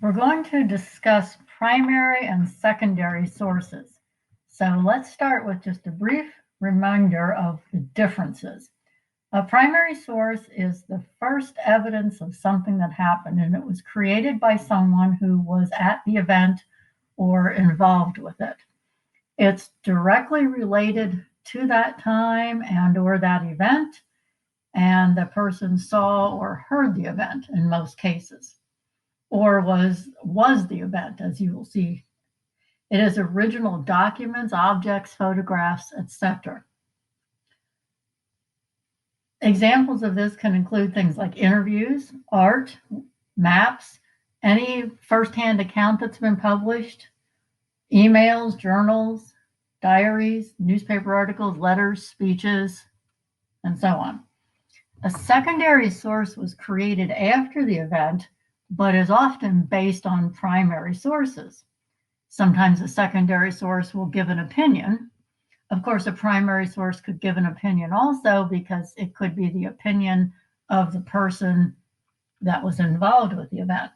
We're going to discuss primary and secondary sources. So let's start with just a brief reminder of the differences. A primary source is the first evidence of something that happened, and it was created by someone who was at the event or involved with it. It's directly related to that time and or that event, and the person saw or heard the event in most cases, or was the event, as you will see. It is original documents, objects, photographs, etc. Examples of this can include things like interviews, art, maps, any firsthand account that's been published, emails, journals, diaries, newspaper articles, letters, speeches, and so on. A secondary source was created after the event, but is often based on primary sources. Sometimes a secondary source will give an opinion. Of course, a primary source could give an opinion also, because it could be the opinion of the person that was involved with the event.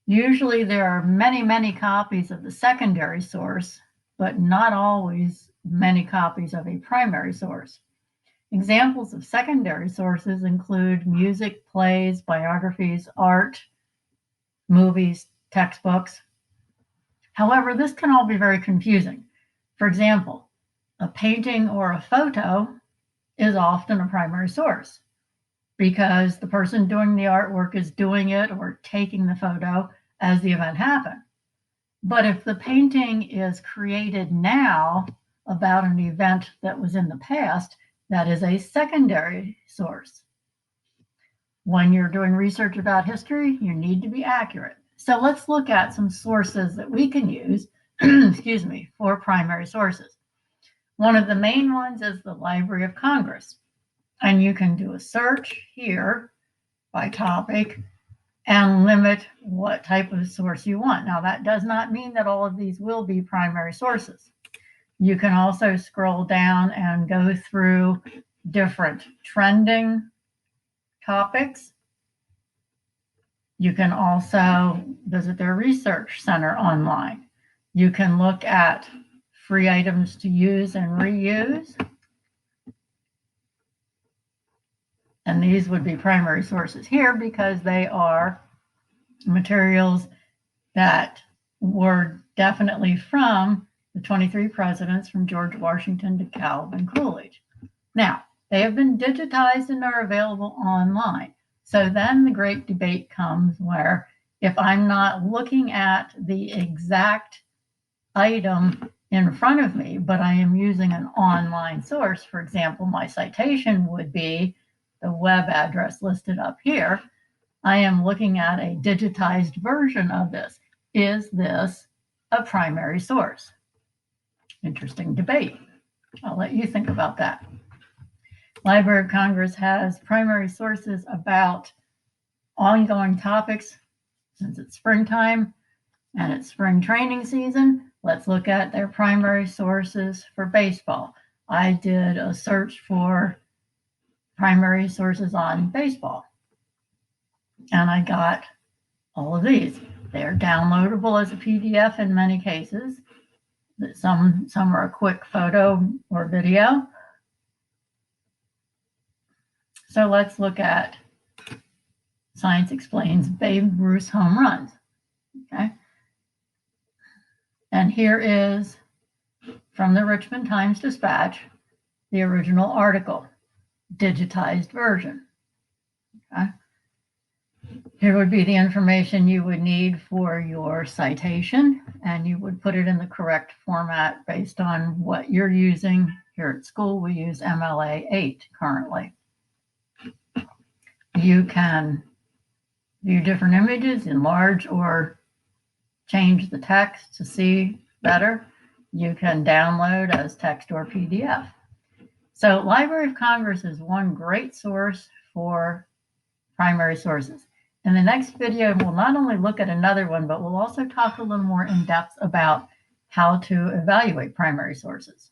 Usually there are many copies of the secondary source, but not always many copies of a primary source. Examples of secondary sources include music, plays, biographies, art, movies, textbooks. However, this can all be very confusing. For example, a painting or a photo is often a primary source because the person doing the artwork is doing it or taking the photo as the event happened. But if the painting is created now about an event that was in the past, that is a secondary source. When you're doing research about history, you need to be accurate. So let's look at some sources that we can use for primary sources. One of the main ones is the Library of Congress. And you can do a search here by topic and limit what type of source you want. Now, that does not mean that all of these will be primary sources. You can also scroll down and go through different trending topics. You can also visit their research center online. You can look at free items to use and reuse. And these would be primary sources here because they are materials that were definitely from the 23 presidents, from George Washington to Calvin Coolidge. Now, they have been digitized and are available online. So then the great debate comes where if I'm not looking at the exact item in front of me, but I am using an online source, for example, my citation would be the web address listed up here. I am looking at a digitized version of this. Is this a primary source? Interesting debate. I'll let you think about that. Library of Congress has primary sources about ongoing topics. Since it's springtime and it's spring training season, let's look at their primary sources for baseball. I did a search for primary sources on baseball, and I got all of these. They're downloadable as a PDF in many cases. Some are a quick photo or video. So let's look at Science Explains Babe Ruth's home runs. Okay. And here is from the Richmond Times-Dispatch, the original article, digitized version. Okay. Here would be the information you would need for your citation, and you would put it in the correct format based on what you're using. Here at school, we use MLA 8 currently. You can view different images, enlarge or change the text to see better. You can download as text or PDF. So Library of Congress is one great source for primary sources. In the next video, we'll not only look at another one, but we'll also talk a little more in depth about how to evaluate primary sources.